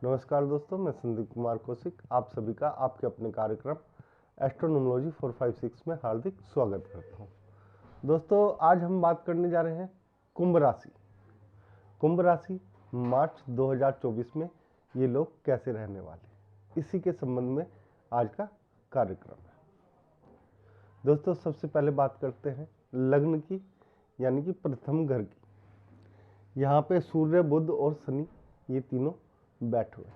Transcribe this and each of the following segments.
नमस्कार दोस्तों, मैं संदीप कुमार कौशिक आप सभी का आपके अपने कार्यक्रम एस्ट्रोनोमोलॉजी 456 में हार्दिक स्वागत करता हूं। दोस्तों, आज हम बात करने जा रहे हैं कुंभ राशि। कुंभ राशि मार्च 2024 में ये लोग कैसे रहने वाले, इसी के संबंध में आज का कार्यक्रम है। दोस्तों, सबसे पहले बात करते हैं लग्न की, यानी कि प्रथम घर की। यहाँ पे सूर्य, बुध और शनि ये तीनों बैठे हुए,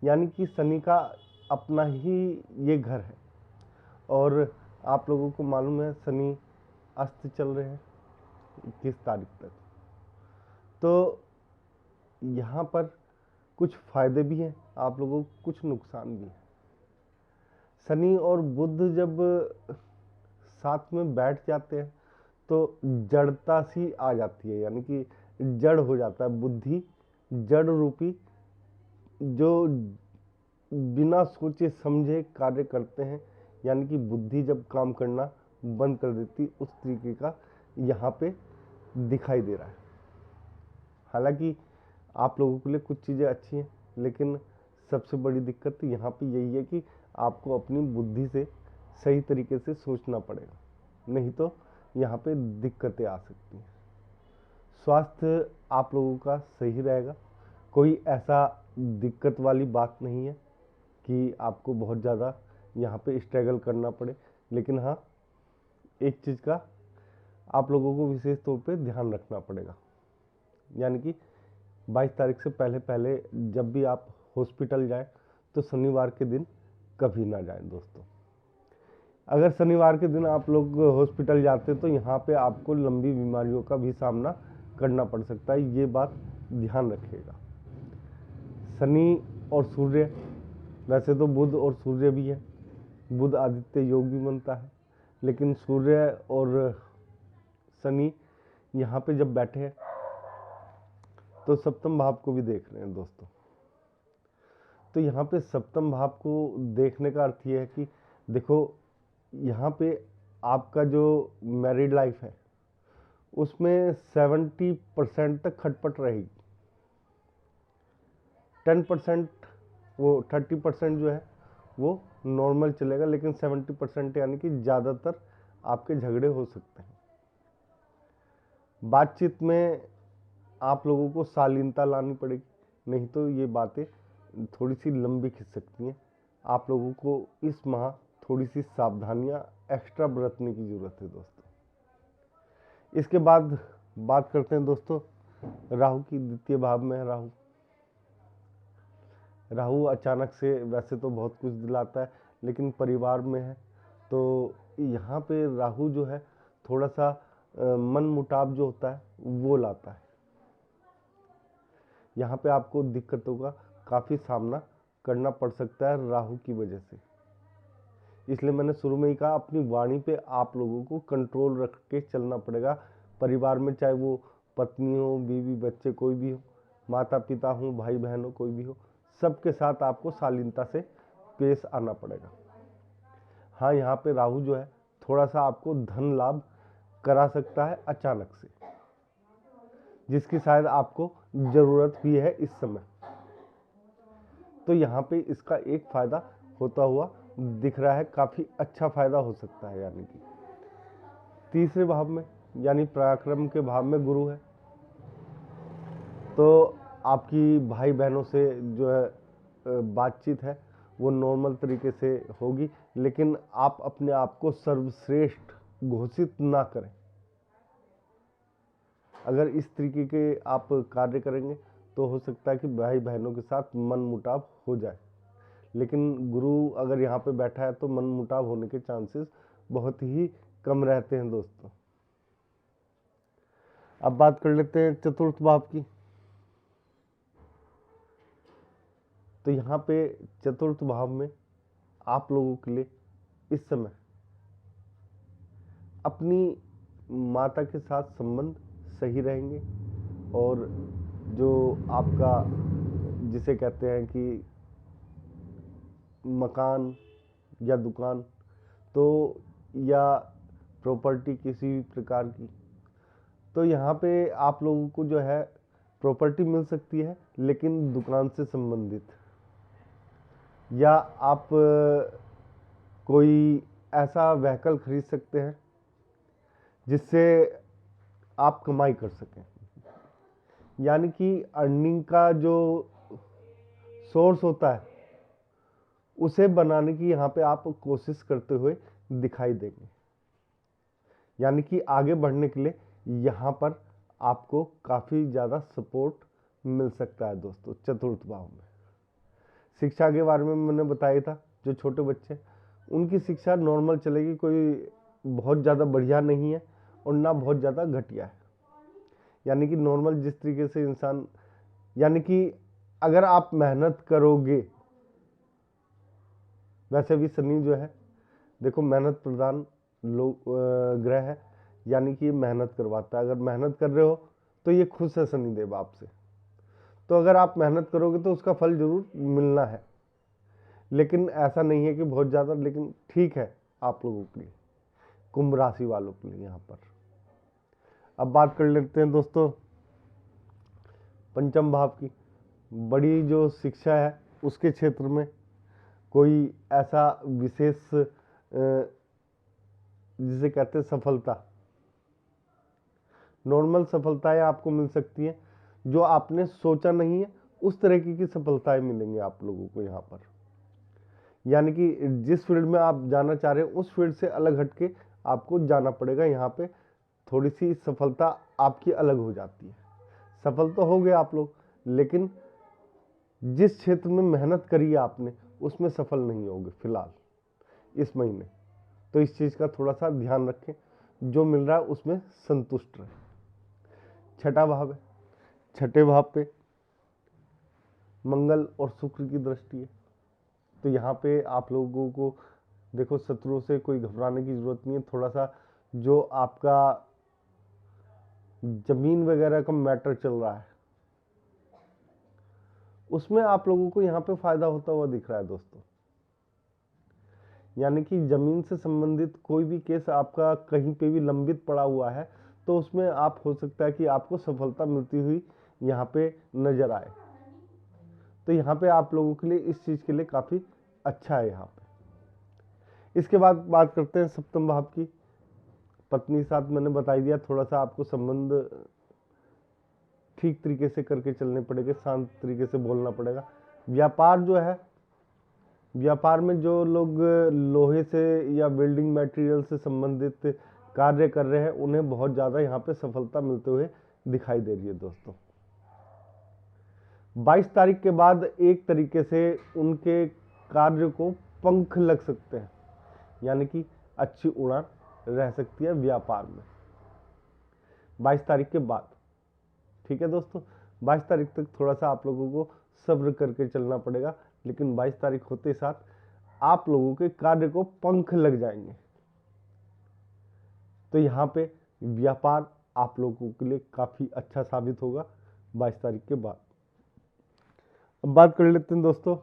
यानी कि शनि का अपना ही ये घर है। और आप लोगों को मालूम है शनि अस्त चल रहे हैं 21 तारीख तक। तो यहाँ पर कुछ फायदे भी हैं आप लोगों को, कुछ नुकसान भी है। शनि और बुध जब साथ में बैठ जाते हैं तो जड़ता सी आ जाती है, यानी कि जड़ हो जाता है। बुद्धि जड़ रूपी जो बिना सोचे समझे कार्य करते हैं, यानी कि बुद्धि जब काम करना बंद कर देती, उस तरीके का यहाँ पे दिखाई दे रहा है। हालांकि आप लोगों के लिए कुछ चीज़ें अच्छी हैं, लेकिन सबसे बड़ी दिक्कत यहाँ पे यही है कि आपको अपनी बुद्धि से सही तरीके से सोचना पड़ेगा, नहीं तो यहाँ पे दिक्कतें आ सकती हैं। स्वास्थ्य आप लोगों का सही रहेगा, कोई ऐसा दिक्कत वाली बात नहीं है कि आपको बहुत ज़्यादा यहाँ पे स्ट्रगल करना पड़े। लेकिन हाँ, एक चीज़ का आप लोगों को विशेष तौर पे ध्यान रखना पड़ेगा, यानी कि 22 तारीख से पहले पहले जब भी आप हॉस्पिटल जाएं तो शनिवार के दिन कभी ना जाएं। दोस्तों, अगर शनिवार के दिन आप लोग हॉस्पिटल जाते तो यहाँ पे आपको लंबी बीमारियों का भी सामना करना पड़ सकता है, ये बात ध्यान रखिएगा। शनि और सूर्य, वैसे तो बुध और सूर्य भी है, बुध आदित्य योग भी बनता है, लेकिन सूर्य और शनि यहाँ पे जब बैठे हैं तो सप्तम भाव को भी देख रहे हैं। दोस्तों, तो यहाँ पे सप्तम भाव को देखने का अर्थ ये है कि देखो, यहाँ पे आपका जो मैरिड लाइफ है उसमें 70% तक खटपट रहेगी। 10% वो 30% जो है वो नॉर्मल चलेगा, लेकिन 70% यानी कि ज़्यादातर आपके झगड़े हो सकते हैं। बातचीत में आप लोगों को शालीनता लानी पड़ेगी, नहीं तो ये बातें थोड़ी सी लंबी खिंच सकती हैं। आप लोगों को इस माह थोड़ी सी सावधानियां एक्स्ट्रा बरतने की ज़रूरत है। दोस्तों, इसके बाद बात करते हैं दोस्तों राहु की। द्वितीय भाव में है राहु। राहु अचानक से वैसे तो बहुत कुछ दिलाता है, लेकिन परिवार में है तो यहाँ पे राहु जो है थोड़ा सा मन मुटाव जो होता है वो लाता है। यहाँ पे आपको दिक्कतों का काफ़ी सामना करना पड़ सकता है राहु की वजह से। इसलिए मैंने शुरू में ही कहा, अपनी वाणी पे आप लोगों को कंट्रोल रख के चलना पड़ेगा। परिवार में चाहे वो पत्नी हो, बीवी, बच्चे, कोई भी हो, माता पिता हो, भाई बहन हो, कोई भी हो, सबके साथ आपको शालीनता से पेश आना पड़ेगा। हाँ, यहाँ पे राहु जो है थोड़ा सा आपको धन लाभ करा सकता है अचानक से, जिसकी शायद आपको ज़रूरत भी है इस समय। तो यहाँ पे इसका एक फ़ायदा होता हुआ दिख रहा है, काफ़ी अच्छा फ़ायदा हो सकता है। यानी कि तीसरे भाव में यानी पराक्रम के भाव में गुरु है, तो आपकी भाई बहनों से जो है बातचीत है वो नॉर्मल तरीके से होगी, लेकिन आप अपने आप को सर्वश्रेष्ठ घोषित ना करें। अगर इस तरीके के आप कार्य करेंगे तो हो सकता है कि भाई बहनों के साथ मन मुटाव हो जाए, लेकिन गुरु अगर यहाँ पे बैठा है तो मन मुटाव होने के चांसेस बहुत ही कम रहते हैं। दोस्तों, अब बात कर लेते हैं चतुर्थ भाव की। तो यहाँ पे चतुर्थ भाव में आप लोगों के लिए इस समय अपनी माता के साथ संबंध सही रहेंगे, और जो आपका जिसे कहते हैं कि मकान या दुकान तो या प्रॉपर्टी किसी भी प्रकार की, तो यहाँ पे आप लोगों को जो है प्रॉपर्टी मिल सकती है लेकिन दुकान से संबंधित, या आप कोई ऐसा व्हीकल खरीद सकते हैं जिससे आप कमाई कर सकें। यानी कि अर्निंग का जो सोर्स होता है उसे बनाने की यहाँ पे आप कोशिश करते हुए दिखाई देंगे। यानी कि आगे बढ़ने के लिए यहाँ पर आपको काफ़ी ज़्यादा सपोर्ट मिल सकता है दोस्तों। चतुर्थ भाव में शिक्षा के बारे में मैंने बताया था, जो छोटे बच्चे उनकी शिक्षा नॉर्मल चलेगी, कोई बहुत ज़्यादा बढ़िया नहीं है और ना बहुत ज़्यादा घटिया है। यानी कि नॉर्मल जिस तरीके से इंसान, यानी कि अगर आप मेहनत करोगे, वैसे भी शनि जो है देखो मेहनत प्रधान ग्रह है, यानी कि मेहनत करवाता है। अगर मेहनत कर रहे हो तो ये खुश है शनिदेव आपसे, तो अगर आप मेहनत करोगे तो उसका फल जरूर मिलना है, लेकिन ऐसा नहीं है कि बहुत ज़्यादा, लेकिन ठीक है आप लोगों के लिए, कुंभ राशि वालों के लिए यहाँ पर। अब बात कर लेते हैं दोस्तों पंचम भाव की। बड़ी जो शिक्षा है उसके क्षेत्र में कोई ऐसा विशेष जिसे कहते हैं सफलता, नॉर्मल सफलताएं आपको मिल सकती हैं, जो आपने सोचा नहीं है उस तरह की सफलताएं मिलेंगी आप लोगों को यहाँ पर। यानी कि जिस फील्ड में आप जाना चाह रहे हैं उस फील्ड से अलग हटके आपको जाना पड़ेगा। यहाँ पे थोड़ी सी सफलता आपकी अलग हो जाती है। सफल तो हो गए आप लोग, लेकिन जिस क्षेत्र में मेहनत करी है आपने उसमें सफल नहीं होगे फिलहाल इस महीने। तो इस चीज़ का थोड़ा सा ध्यान रखें, जो मिल रहा है उसमें संतुष्ट रहें। छठा भाव है, छठे भाव पे मंगल और शुक्र की दृष्टि है, तो यहाँ पे आप लोगों को देखो शत्रुओं से कोई घबराने की जरूरत नहीं है। थोड़ा सा जो आपका जमीन वगैरह का मैटर चल रहा है उसमें आप लोगों को यहाँ पे फायदा होता हुआ दिख रहा है दोस्तों। यानी कि जमीन से संबंधित कोई भी केस आपका कहीं पे भी लंबित पड़ा हुआ है तो उसमें आप हो सकता है कि आपको सफलता मिलती हुई यहाँ पे नजर आए। तो यहाँ पे आप लोगों के लिए इस चीज के लिए काफी अच्छा है यहाँ पे। इसके बाद बात करते हैं सप्तम भाव की। पत्नी साथ मैंने बता दिया, थोड़ा सा आपको संबंध ठीक तरीके से करके चलने पड़ेगा, शांत तरीके से बोलना पड़ेगा। व्यापार जो है, व्यापार में जो लोग लोहे से या बिल्डिंग मटेरियल से संबंधित कार्य कर रहे हैं उन्हें बहुत ज़्यादा यहाँ पे सफलता मिलते हुए दिखाई दे रही है दोस्तों। 22 तारीख के बाद एक तरीके से उनके कार्य को पंख लग सकते हैं, यानी कि अच्छी उड़ान रह सकती है व्यापार में 22 तारीख के बाद। ठीक है दोस्तों, 22 तारीख तक थोड़ा सा आप लोगों को सब्र करके चलना पड़ेगा, लेकिन 22 तारीख होते साथ आप लोगों के कार्य को पंख लग जाएंगे। तो यहाँ पे व्यापार आप लोगों के लिए काफी अच्छा साबित होगा 22 तारीख के बाद। अब बात कर लेते हैं दोस्तों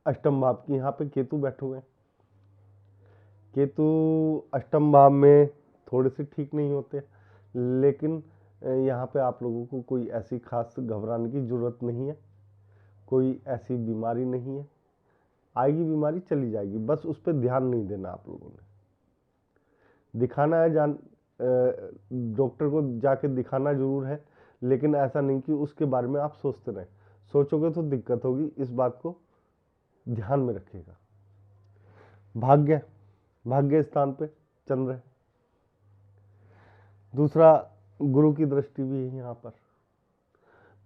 अष्टम भाव की। यहाँ पे केतु बैठे हुए हैं। केतु अष्टम भाव में थोड़े से ठीक नहीं होते, लेकिन यहाँ पे आप लोगों को कोई ऐसी खास घबराने की जरूरत नहीं है। कोई ऐसी बीमारी नहीं है, आएगी बीमारी चली जाएगी, बस उस पर ध्यान नहीं देना आप लोगों ने। दिखाना है, डॉक्टर को जाके दिखाना जरूर है, लेकिन ऐसा नहीं कि उसके बारे में आप सोचते रहें। सोचोगे तो दिक्कत होगी, इस बात को ध्यान में रखिएगा। भाग्य, भाग्य स्थान पे चंद्र है। दूसरा गुरु की दृष्टि भी है यहाँ पर,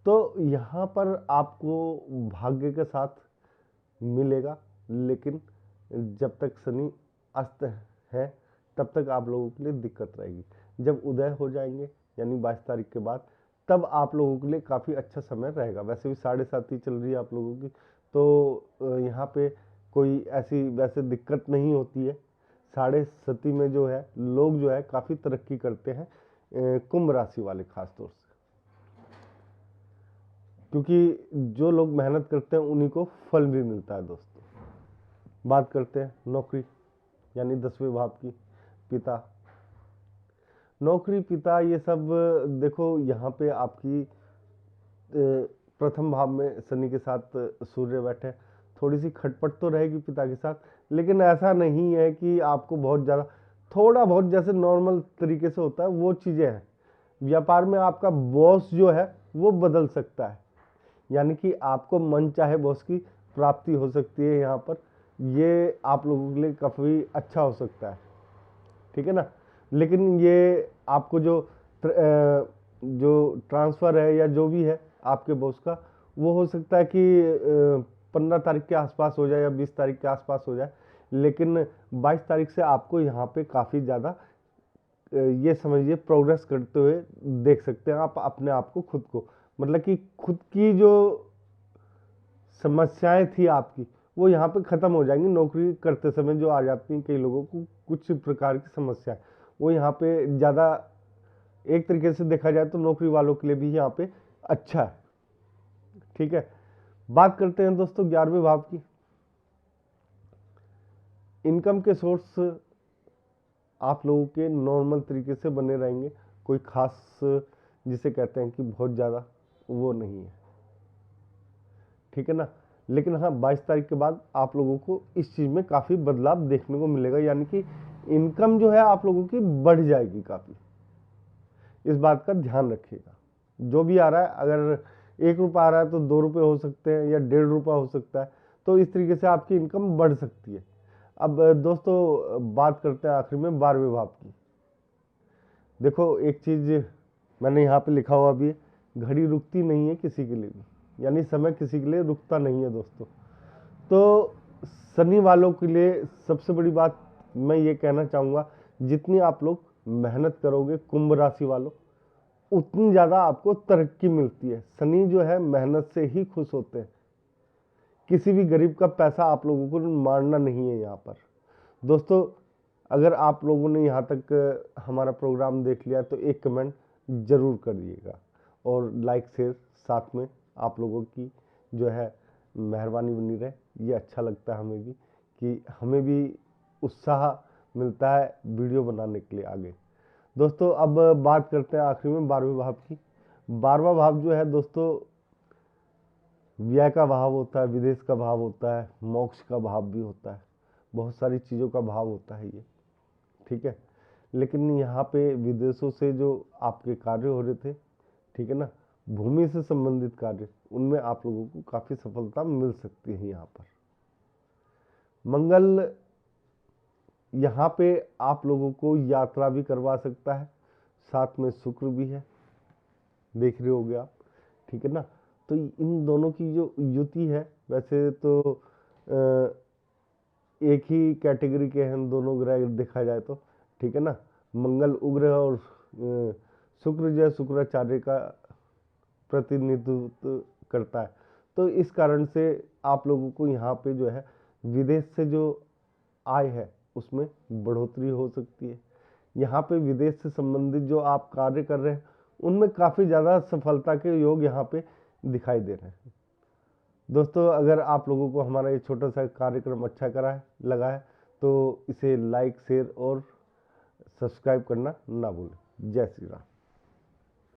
तो यहाँ पर आपको भाग्य के साथ मिलेगा, लेकिन जब तक शनि अस्त है तब तक आप लोगों के लिए दिक्कत रहेगी। जब उदय हो जाएंगे यानी 22 तारीख के बाद, तब आप लोगों के लिए काफ़ी अच्छा समय रहेगा। वैसे भी 7.5 ही चल रही है आप लोगों की, तो यहाँ पे कोई ऐसी वैसे दिक्कत नहीं होती है। 7.5 में जो है लोग जो है काफ़ी तरक्की करते हैं, कुंभ राशि वाले खास तौर से, क्योंकि जो लोग मेहनत करते हैं उन्हीं को फल भी मिलता है दोस्तों। बात करते हैं नौकरी यानी 10वें भाव की। पिता, नौकरी, पिता, ये सब देखो यहाँ पे आपकी प्रथम भाव में शनि के साथ सूर्य बैठे, थोड़ी सी खटपट तो रहेगी पिता के साथ, लेकिन ऐसा नहीं है कि आपको बहुत ज़्यादा, थोड़ा बहुत जैसे नॉर्मल तरीके से होता है वो चीज़ें हैं। व्यापार में आपका बॉस जो है वो बदल सकता है, यानी कि आपको मन चाहे बॉस की प्राप्ति हो सकती है यहाँ पर, ये आप लोगों के लिए काफ़ी अच्छा हो सकता है, ठीक है ना। लेकिन ये आपको जो ट्रांसफ़र है या जो भी है आपके बॉस का, वो हो सकता है कि 15 तारीख के आसपास हो जाए या 20 तारीख के आसपास हो जाए, लेकिन 22 तारीख से आपको यहाँ पे काफ़ी ज़्यादा ये समझिए प्रोग्रेस करते हुए देख सकते हैं आप अपने आप को, खुद को, मतलब कि खुद की जो समस्याएं थी आपकी वो यहाँ पे ख़त्म हो जाएंगी। नौकरी करते समय जो आ जाती हैं कई लोगों को कुछ प्रकार की समस्याएं, वो यहाँ पे ज़्यादा, एक तरीके से देखा जाए तो नौकरी वालों के लिए भी यहाँ पे अच्छा है, ठीक है। बात करते हैं दोस्तों 11वें भाव की। इनकम के सोर्स आप लोगों के नॉर्मल तरीके से बने रहेंगे, कोई खास जिसे कहते हैं कि बहुत ज़्यादा वो नहीं है, ठीक है ना। लेकिन हाँ 22 तारीख के बाद आप लोगों को इस चीज़ में काफ़ी बदलाव देखने को मिलेगा, यानी कि इनकम जो है आप लोगों की बढ़ जाएगी काफ़ी, इस बात का ध्यान रखिएगा। जो भी आ रहा है, अगर 1 रुपया आ रहा है तो 2 रुपये हो सकते हैं या 1.5 रुपया हो सकता है, तो इस तरीके से आपकी इनकम बढ़ सकती है। अब दोस्तों बात करते हैं आखिर में 12वें भाव की। देखो एक चीज़ मैंने यहाँ पे लिखा हुआ भी है, घड़ी रुकती नहीं है किसी के लिए भी, यानी समय किसी के लिए रुकता नहीं है दोस्तों। तो शनि वालों के लिए सबसे बड़ी बात मैं ये कहना चाहूँगा, जितनी आप लोग मेहनत करोगे कुंभ राशि वालों, उतनी ज़्यादा आपको तरक्की मिलती है। शनि जो है मेहनत से ही खुश होते हैं, किसी भी गरीब का पैसा आप लोगों को मारना नहीं है यहाँ पर। दोस्तों अगर आप लोगों ने यहाँ तक हमारा प्रोग्राम देख लिया तो एक कमेंट ज़रूर करिएगा, और लाइक शेयर साथ में आप लोगों की जो है मेहरबानी बनी रहे, ये अच्छा लगता है हमें भी, कि हमें भी उत्साह मिलता है वीडियो बनाने के लिए आगे। दोस्तों अब बात करते हैं आखिर में 12वें भाव की। 12वां भाव जो है दोस्तों व्यय का भाव होता है, विदेश का भाव होता है, मोक्ष का भाव भी होता है, बहुत सारी चीज़ों का भाव होता है ये, ठीक है। लेकिन यहाँ पे विदेशों से जो आपके कार्य हो रहे थे, ठीक है ना, भूमि से संबंधित कार्य, उनमें आप लोगों को काफ़ी सफलता मिल सकती है। यहाँ पर मंगल यहाँ पे आप लोगों को यात्रा भी करवा सकता है, साथ में शुक्र भी है, देख रहे होगे आप, ठीक है ना। तो इन दोनों की जो युति है, वैसे तो एक ही कैटेगरी के हैं दोनों ग्रह देखा जाए तो, ठीक है ना। मंगल उग्र और शुक्र जो है शुक्राचार्य का प्रतिनिधित्व करता है, तो इस कारण से आप लोगों को यहाँ पे जो है विदेश से जो आय है उसमें बढ़ोतरी हो सकती है। यहाँ पे विदेश से संबंधित जो आप कार्य कर रहे हैं उनमें काफ़ी ज़्यादा सफलता के योग यहाँ पे दिखाई दे रहे हैं। दोस्तों अगर आप लोगों को हमारा ये छोटा सा कार्यक्रम अच्छा लगा है तो इसे लाइक शेयर और सब्सक्राइब करना ना भूलें। जय श्री राम।